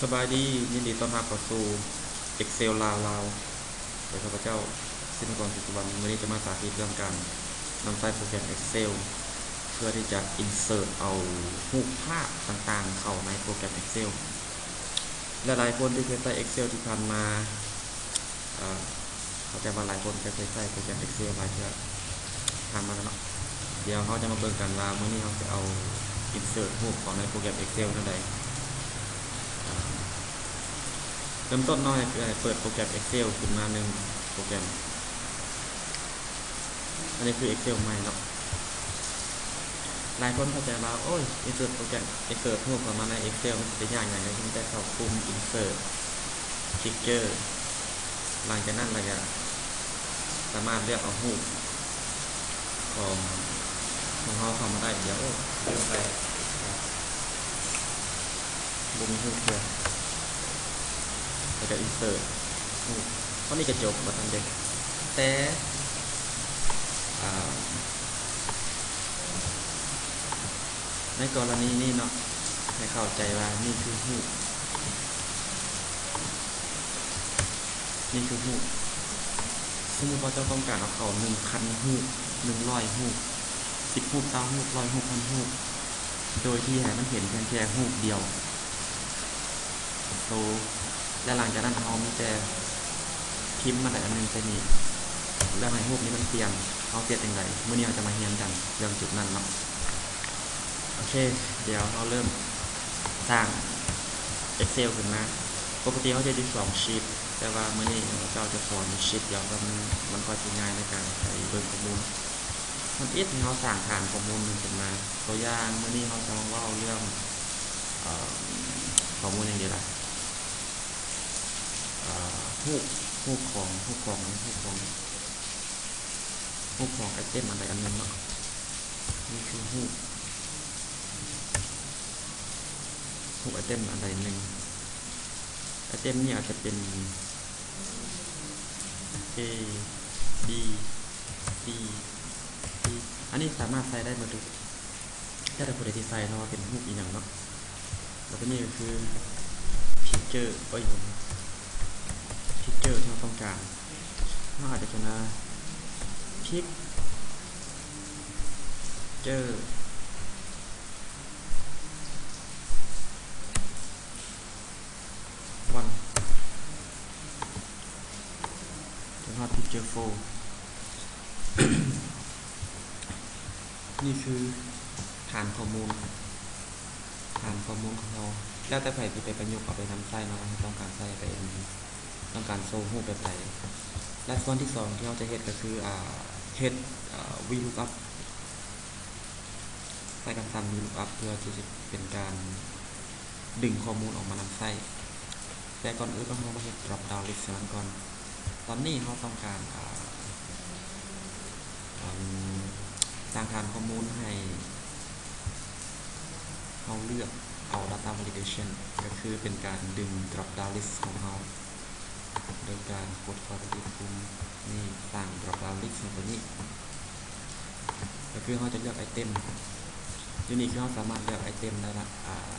สบายดียินดีต้อนรับเข้าสู่ Excel ลาวโดยข้าพเจ้าศินกรศิสุวรรณวันนี้จะมาสาธิตเรื่องการนำใช้โปรแกรม Excel เพื่อที่จะ insert เอารูปภาพต่างๆเข้าในโปรแกรม Excel และหลายคนที่เคยใช้ Excel ที่ผ่านมาเข้าใจว่าหลายคนเคยใช้โปรแกรม Excel หลายเทื่อผ่านมาแล้วเนาะเดี๋ยวเขาจะมาเบิ่งกันว่าเมื่อนี้เขาจะเอา insert รูปของในโปรแกรม Excel นั่นใดเริ่มต้นน้อยคือเปิดโปรแกรม Excel ขึ้นมาหนึ่งโปรแกรมอันนี้คือ Excel ใหม่เนาะหลายคนเข้าใจว่าโอ้ย insert โปรแกรม insert รูปเข้ามาใน Excel มันจะยากอย่างไรที่จะเข้าปุ่ม insert picture หลังจากนั้นเราจะสามารถเลือกเอารูปของเราเข้ามาได้เดี๋ยวเริ่มไปบุมรูปเดียวเราจะ insert รูปเพราะนี่กระจกมาทำเด็กแต่ในกรณีนี้เนาะให้เข้าใจว่านี่คือรูปสมมติว่าเจ้าต้องการเอาเขา1,000 รูป100 รูป10 รูป20 รูป100 รูป1,000 รูปโดยที่ให้มันเห็นแค่รูปเดียวโตและหลังจากนั้นเรามีแต่พิมพ์มาแต่อันนึงไปนี่แล้วให้รูปนี้มันเปลี่ยนเอาเปลี่ยนอย่างไรเมื่อนี้เราจะมาเรียนกันเรื่องจุดนั้นเนาะโอเคเดี๋ยวเราเริ่มสร้าง Excel ขึ้นมาปกติเขาจะดู2 ชีทแต่ว่าเมื่อนี้เราจะสอนชีทเดียวมันก็จะง่ายในการใช้เบิ่งข้อมูลมันอิดที่เขาสร้างฐานข้อมูลขึ้นมาตัวอย่างเมื่อนี้เขาจะมาว่าเรื่องข้อมูลอย่างเดียวละรูปของไอเทมอะไรอันนึงเนาะนี่คือรูปไอเทมอะไรหนึ่งไอเทมนี่อาจจะเป็น A B C D อันนี้สามารถใส่ได้หมดเลยถ้าเราผู้ใดที่ใส่เนาะเป็นรูปอีกอย่างเนาะแล้วก็นี่ก็คือ picture picture ที่เราต้องการเราอาจจะชนะ picture 1จะว่า picture 4นี่คือฐานข้อมูลของเราแล้วแต่ใครที่ไปประยุกต์เอาไปทำไส้เนาะต้องการไส้ไปต้องการโซ่รูปแบบไหนและส่วนที่2ที่เราจะเฮ็ดก็คือเฮ็ดVLOOKUP ใส่คำสั่ง VLOOKUP เพื่อที่จะเป็นการดึงข้อมูลออกมานำไส้แต่ก่อนอื่นต้องมาเฮ็ด drop down list ก่อนตอนนี้เราต้องการสร้างฐานข้อมูลให้เราเลือกเอา data validation ก็คือเป็นการดึง drop down list ของเราโดยการกด forward ปุ่มนี่สร้าง drop down list ตัวนี้ก็คือเราจะเลือกไอเทมยูนิคคือเราสามารถเลือกไอเทมได้ละ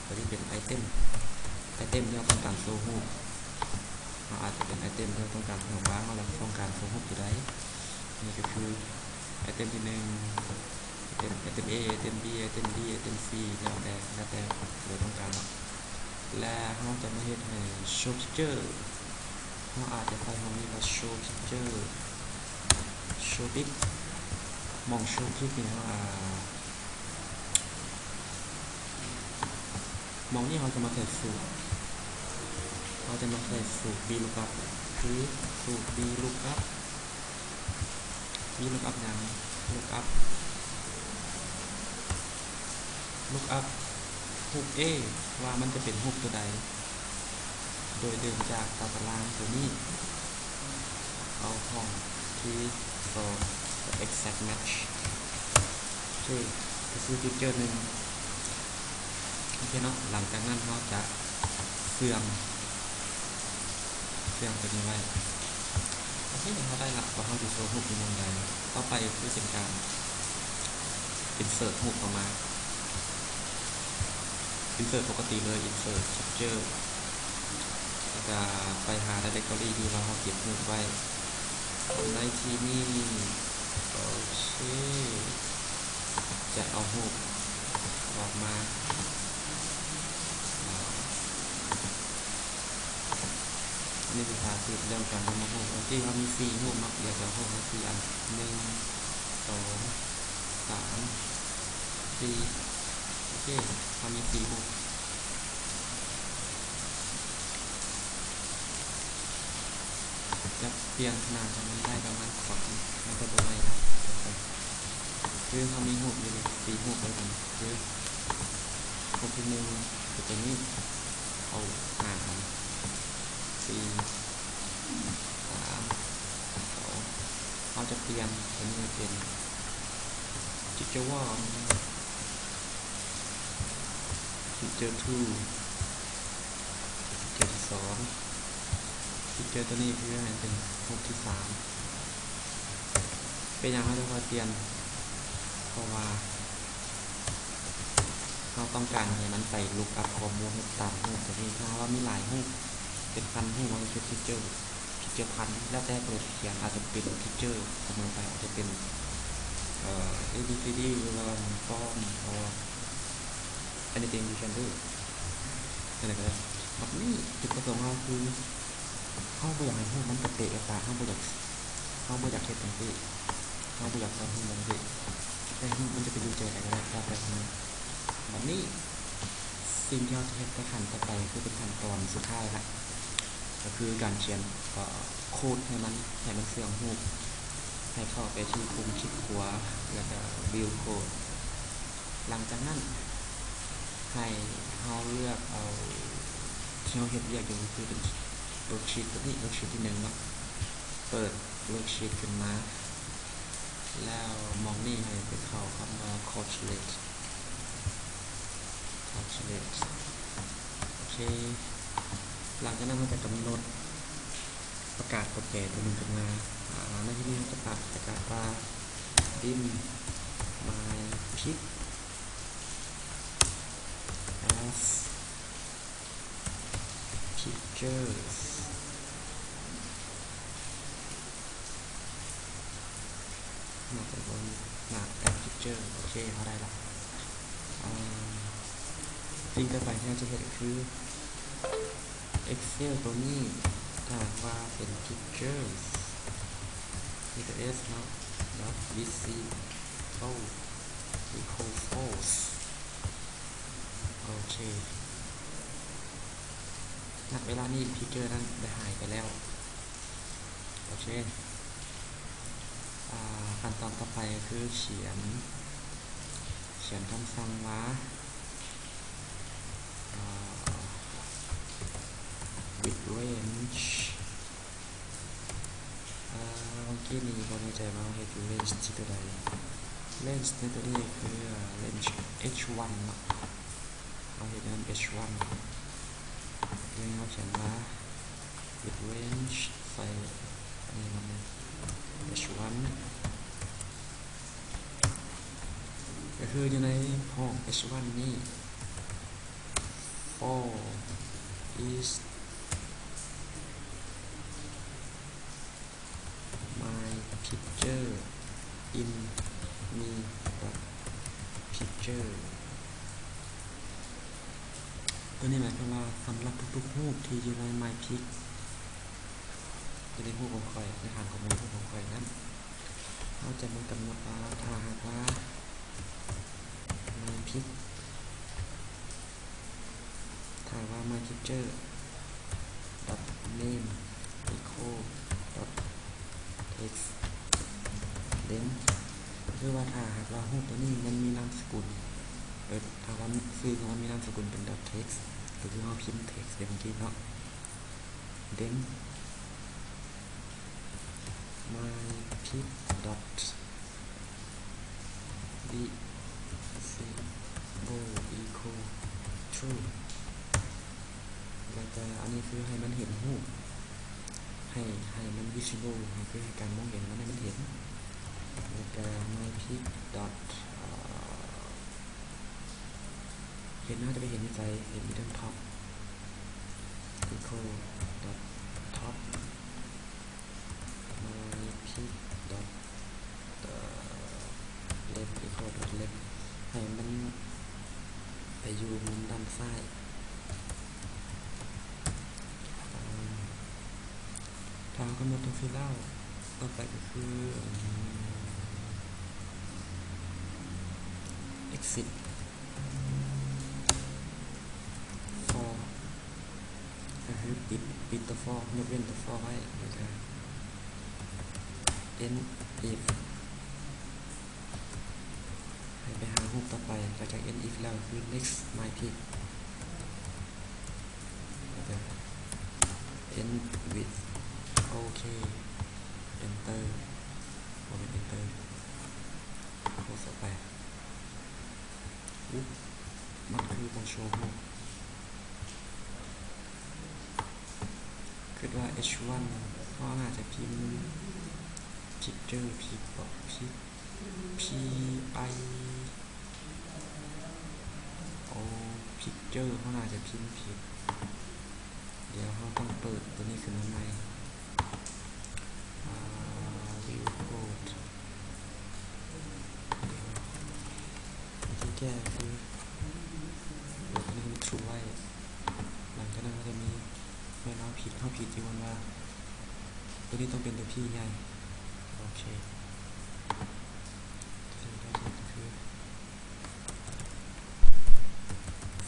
ตัวนี้เป็นไอเทมที่เราต้องการโซ่รูปเราอาจจะเป็นไอเทมที่เราต้องการของบ้างเราต้องการโซ่รูปอยู่ได้นี่ก็คือไอเทมที่1ไอเทม A ไอเทม B ไอเทม D ไอเทม C แล้วแต่เราต้องการและเราจะไม่ให้ show picture เราอาจจะใส่ตรงนี้ว่า show picture show pic มอง show pic นี่มองนี่เราจะมาใส่สูตรVLOOKUP คือสูตร VLOOKUP อย่าง lookup รูป A ว่ามันจะเป็นรูปตัวใดโดยเดินจากตารางตัวนี้เอาของที่ for the exact match ก็คือ picture 1โอเคเนาะหลังจากนั้นเราจะเสื่อมตัวนี้ไว้โอเคเขาได้ละว่าเขาจะโชว์รูปยังไงต่อไปคือเป็นการ insert รูปออกมา insert ปกติเลย insert picture จะไปหา directory ที่เราเก็บรูปไว้ในที่นี้โอเคจะเอารูปออกมานี่คือภาษาเรื่องการทำรูปโอเคเรามี4รูปเดี๋ยวจะรูป4อัน1 2 3 4โอเคเรามี4รูปจะเปลี่ยนขนาดมันได้ประมาณ2มันก็ตัวใหม่ละคือเขามีรูปอยู่ใน4รูปเลยกันคือรูปที่1คือตัวนี้เอา4 3 2เขาจะเปลี่ยนตัวนี้เป็นจิจวอนจิจ2จิจ2จิจตัวนี้คือเป็นรูปที่3เป็นอย่างไรเราเปลี่ยนเพราะว่าเราต้องการให้มันไปลุกอัพข้อมูลตามรูปตัวนี้ถ้าว่ามีหลายรูปเป็นพันรูปมันคือพิเจอร์พันแล้วแต่ตัวเขียนอาจจะเป็นพิเจอร์เสมอไปอาจจะเป็นABCD run form or anything you can do อะไรก็ได้แบบนี้จุดประสงค์เราคือเข้าไปอยากให้รูปมันเตะตาเข้าไปอยากเห็นตรงที่เข้าไปอยากทำรูปตรงที่แต่รูปมันจะไปดูเจออะไรก็ได้แล้วแต่มันแบบนี้สิ่งที่เราจะเห็นขั้นต่อไปคือเป็นขั้นตอนสุดท้ายละก็คือการเขียนโค้ดให้มันเสื่อมรูปให้เข้าไปที่ปุ่มคลิกขวาแล้วก็ view code หลังจากนั้นให้เราเลือกเอาที่เราเห็นเรียกอยู่คือเป็นเวิร์กชีตตัวนี้เวิร์กชีตที่1เนาะเปิดเวิร์กชีตขึ้นมาแล้วมองนี่ให้ไปเข้าคำว่า calculate โอเคหลังจากนั้นมันจะกำหนดประกาศกฎเกณฑ์ตัวหนึ่งขึ้นมาในที่นี้จะประกาศว่า dim my pick as pictures มาจากบนหน้าแอป picture โอเคเขาได้ละสิ่งต่อไปที่เราจะเห็นคือ Excel ตัวนี้ถ้าว่าเป็น pictures มีแต่ s เนาะ .vc equal false โอเคณเวลานี้ picture นั้นได้หายไปแล้วโอเคขั้นตอนต่อไปคือเขียนคำสั่งว่าwith range เมื่อกี้นี้ก็ไม่ใจว่าให้ดู range ที่ตัวใด range ในตัวนี้คือ range h1 เนาะเราเห็นนั้น h1 คือเราเขียนว่า with range ใส่อันนี้มัน h1 ก็คืออยู่ในห้อง h1 นี่ for is my picture in me picture ตัวนี้หมายความว่าสำหรับทุกๆรูปที่อยู่ใน my pic จะได้รูปของใครในฐานข้อมูลรูปของใครนั้นเราจะมากำหนดว่าถ้าหากว่า my pic ถ้าว่า my picture name equal text then คือว่าถ้าหากว่ารูปตัวนี้มันมีนามสกุลถ้าว่าชื่อของมันมีนามสกุลเป็น text ก็คือเราพิมพ์ text เดี๋ยวเมื่อกี้เนาะ then my pic dot visible equal true แล้วก็อันนี้คือให้มันเห็นรูปให้มัน visible คือให้การมองเห็นมันให้มันเห็นแล้วก็ my pic dot เห็นน่าจะไปเห็นในใจเห็นที่ด้านท็อป equal ซ้ายทางกำหนดตรงที่เล่าต่อไปก็คือ exit for ก็คือปิดตัว for ยกเว้นตัว for ไว้แล้วก็ end if ให้ไปหารูปต่อไปหลังจาก end if แล้วคือ next my pick แล้วก็ end with โอเค enter โอเค enter โค้ดต่อไปมันคือบนโชว์รูปคิดว่า H1 ก็น่าจะพิมพ์ picture P I O picture เขาน่าจะพิมพ์ผิดเดี๋ยวเขาต้องเปิดตัวนี้ขึ้นมาใหม่view code ที่แก้คือเปิดตัวนี้มัน true ไว้หลังจากนั้นก็จะมีเมื่อเราผิดที่ว่าตัวนี้ต้องเป็นตัวพี่ใหญ่โอเคสิ่งที่เราจะคือ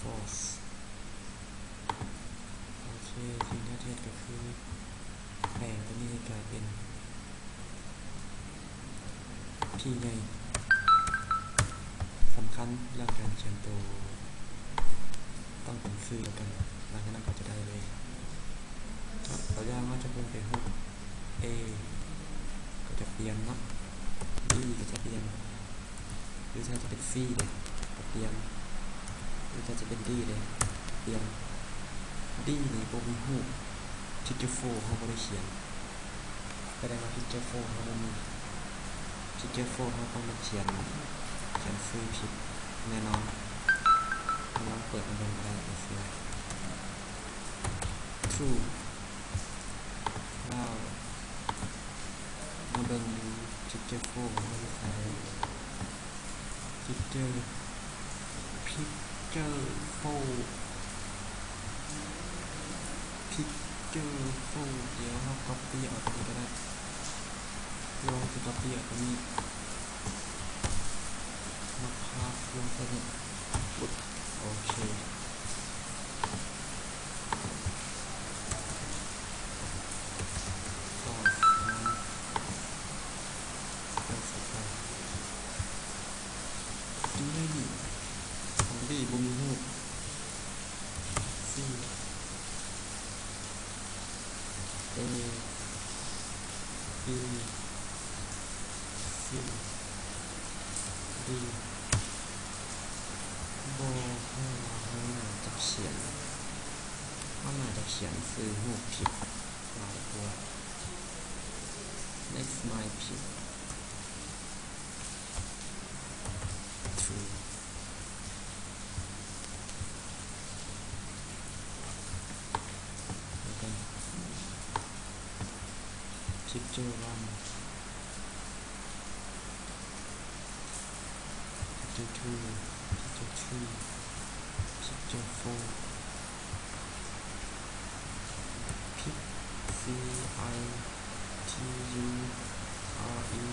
false โอเคสิ่งที่เราจะก็คือแปลงตัวนี้กลายเป็นพี่ใหญ่สำคัญเรื่องการเขียนตัวต้องเป็นชื่อแล้วกันหลังจากนั้นก็จะได้เลยตัวอย่างว่าจะเป็นรูป A ก็จะเปลี่ยนเนาะ B ก็จะเปลี่ยนหรือถ้าจะเป็น C เลยก็เปลี่ยนหรือถ้าจะเป็น D เลยเปลี่ยน D นี่โบมีรูป Picture 4เขาไม่ได้เขียนแสดงว่า Picture 4เขาไม่มี Picture 4เขาต้องมาเขียนชื่อผิดแน่นอนลองเปิดมันดูก็ได้เป็นชื่อ True แล้วมาเบิ่ง Picture 4เขาไม่ใช้ Picture 4 เดี๋ยวเรา copy เอาตัวนี้ก็ได้ลองจะ copy เอาตัวนี้มาพาลงตัวนี้โอเคดูได้ดิของดีบุญหูC A B C D บอกให้เราน่าจะเขียนซื้อหูผิดหลายตัว next my pick true แล้วกัน picture 1 picture 2 picture 3 picture 4 pick C I T U R E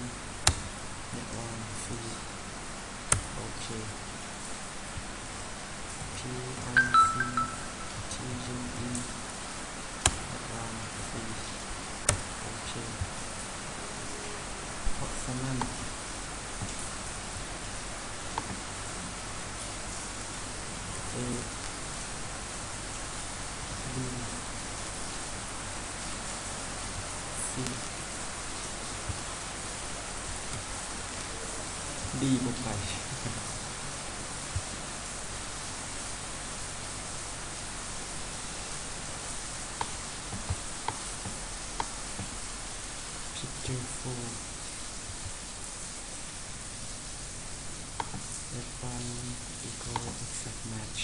that one C okay P I C T U E that one C okay เพราะฉะนั้น A B C D ลงไป Picture 4 that one equal exact match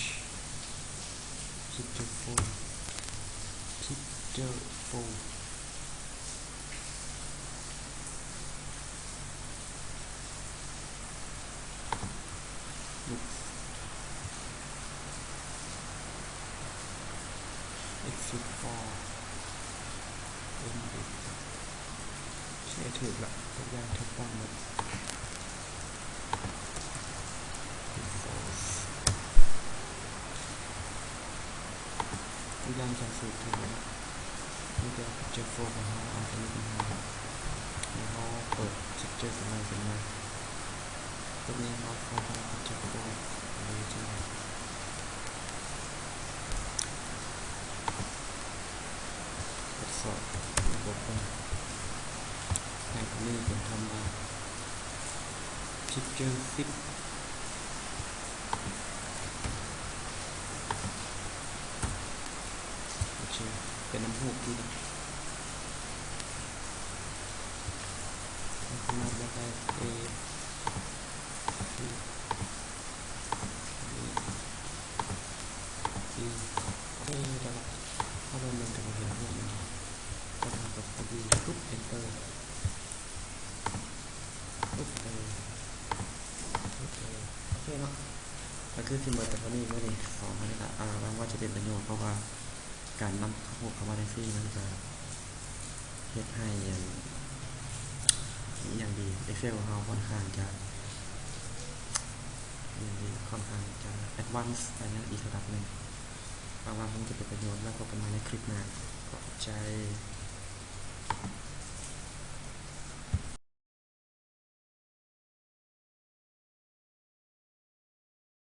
Picture 4 Picture 4 exit for edit ใช่ถูกละทุกอย่างถูกต้องหมด resource ทุกอย่างจะสูตรถูกแล้วนี่ก็ picture flow ของเราอันนี้เป็นเราแล้วเราเปิด picture ขึ้นมาตรงนี้เราเข้าไป picture flow เลยจ้ะทดสอบระบบในตรงนี้เป็นทำมา picture 10เป็นน้ำหูกินขนาดแบบได้เอได้ละถ้าเราเดินกับเห็นรูปนี้ก็ทำกับพอดีปุ๊บ enter ปุ๊บเลยโอเคเนาะแล้วคือที่เมื่อแต่พอนี้ก็นี่สอนมาได้ละบางว่าจะเป็นประโยชน์เพราะว่าการนำข้อมูลเข้ามาในซี่มันจะเฮ็ดให้อย่างดี Excel ของเราค่อนข้างจะอย่างดีค่อนข้างจะ advanced ไปนะอีกระดับหนึ่งบางว่าคงจะเป็นประโยชน์แล้วพบกันใหม่ในคลิปหน้าขอบใจ